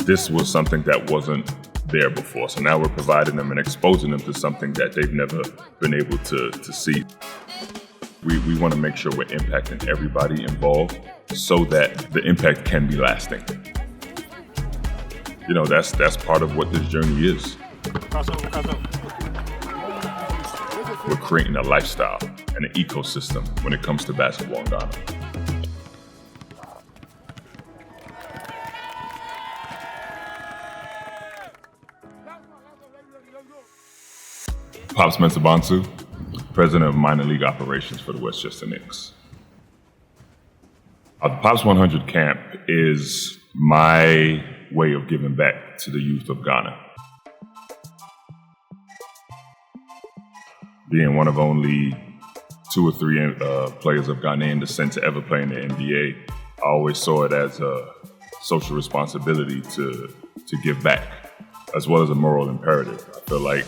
this was something that wasn't there before. So now we're providing them and exposing them to something that they've never been able to see. We want to make sure we're impacting everybody involved so that the impact can be lasting. You know, that's part of what this journey is. We're creating a lifestyle and an ecosystem when it comes to basketball in Ghana. Pops Mensah-Bonsu, President of Minor League Operations for the Westchester Knicks. The Pops 100 Camp is my way of giving back to the youth of Ghana. Being one of only 2 or 3 players of Ghanaian descent to ever play in the NBA, I always saw it as a social responsibility to give back, as well as a moral imperative. I feel like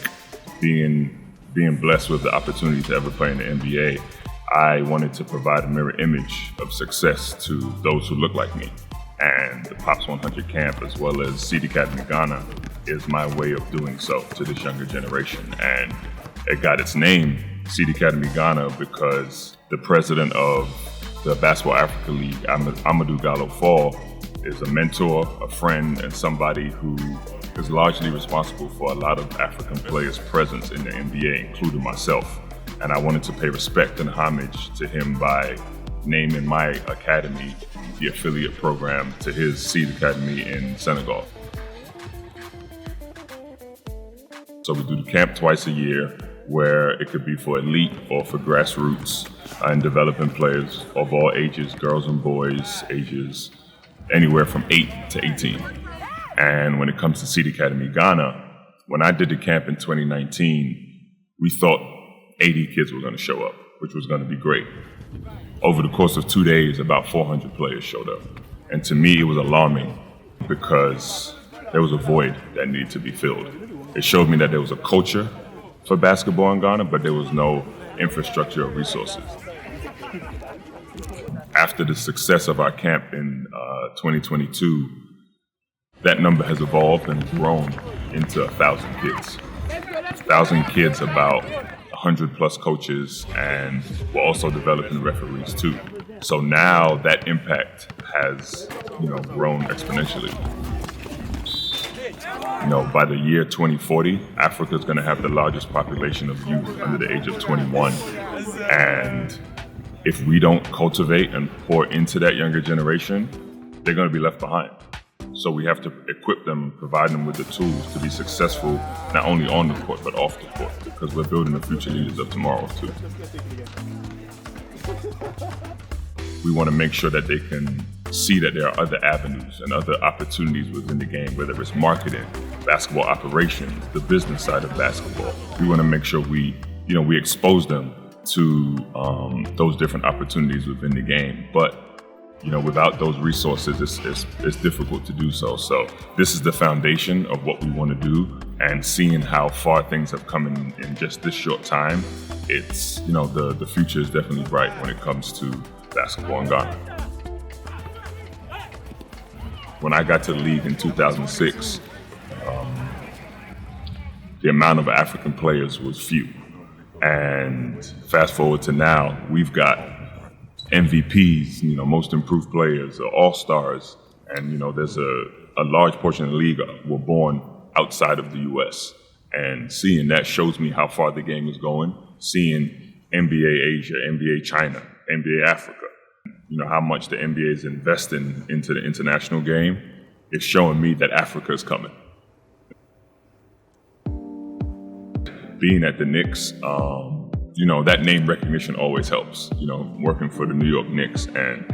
being blessed with the opportunity to ever play in the NBA, I wanted to provide a mirror image of success to those who look like me. And the Pops 100 Camp, as well as Seed Academy Ghana, is my way of doing so to this younger generation. And it got its name, Seed Academy Ghana, because the president of the Basketball Africa League, Amadou Gallo Fall, is a mentor, a friend, and somebody who is largely responsible for a lot of African players' presence in the NBA, including myself. And I wanted to pay respect and homage to him by naming my academy the affiliate program to his Seed Academy in Senegal. So we do the camp twice a year, where it could be for elite or for grassroots and developing players of all ages, girls and boys, ages anywhere from 8 to 18. And when it comes to Seed Academy Ghana, when I did the camp in 2019, we thought 80 kids were going to show up, which was going to be great. Over the course of 2 days, about 400 players showed up. And to me, it was alarming because there was a void that needed to be filled. It showed me that there was a culture for basketball in Ghana, but there was no infrastructure or resources. After the success of our camp in 2022, that number has evolved and grown into 1,000 kids. 1,000 kids, about 100 plus coaches, and we're also developing referees too. So now that impact has, grown exponentially. By the year 2040, Africa is going to have the largest population of youth under the age of 21. And if we don't cultivate and pour into that younger generation, they're going to be left behind. So we have to equip them, provide them with the tools to be successful, not only on the court, but off the court, because we're building the future leaders of tomorrow too. We want to make sure that they can see that there are other avenues and other opportunities within the game, whether it's marketing, basketball operations, the business side of basketball. We want to make sure we expose them to those different opportunities within the game. But without those resources, it's difficult to do so. So this is the foundation of what we want to do, and seeing how far things have come in just this short time, it's, the future is definitely bright when it comes to basketball in Ghana. When I got to the league in 2006, the amount of African players was few. And fast forward to now, we've got MVPs, most improved players, all-stars, and there's a large portion of the league were born outside of the U.S. And seeing that shows me how far the game is going. Seeing NBA Asia, NBA China, NBA Africa, how much the NBA is investing into the international game, it's showing me that Africa is coming. Being at the Knicks, that name recognition always helps. Working for the New York Knicks and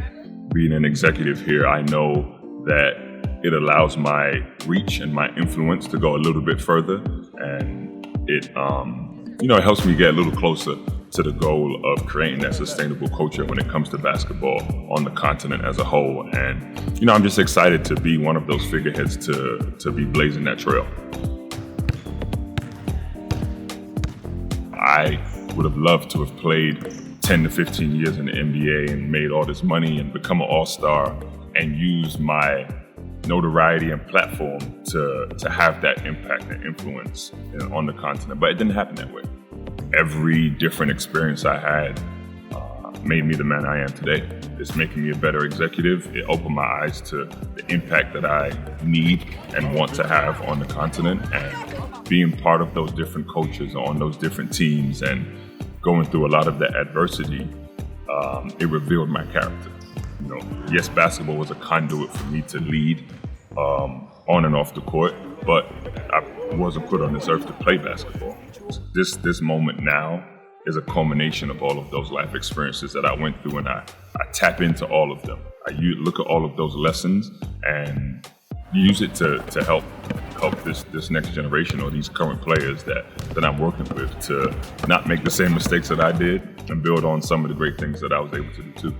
being an executive here, I know that it allows my reach and my influence to go a little bit further, and it helps me get a little closer to the goal of creating that sustainable culture when it comes to basketball on the continent as a whole. And I'm just excited to be one of those figureheads to be blazing that trail. I would have loved to have played 10 to 15 years in the NBA and made all this money and become an all-star and use my notoriety and platform to have that impact and influence on the continent. But it didn't happen that way. Every different experience I had made me the man I am today. It's making me a better executive. It opened my eyes to the impact that I need and want to have on the continent, and being part of those different cultures on those different teams and going through a lot of that adversity, it revealed my character. Yes, basketball was a conduit for me to lead on and off the court, but I wasn't put on this earth to play basketball. This moment now is a culmination of all of those life experiences that I went through, and I tap into all of them. I look at all of those lessons and use it to help this next generation or these current players that I'm working with to not make the same mistakes that I did and build on some of the great things that I was able to do too.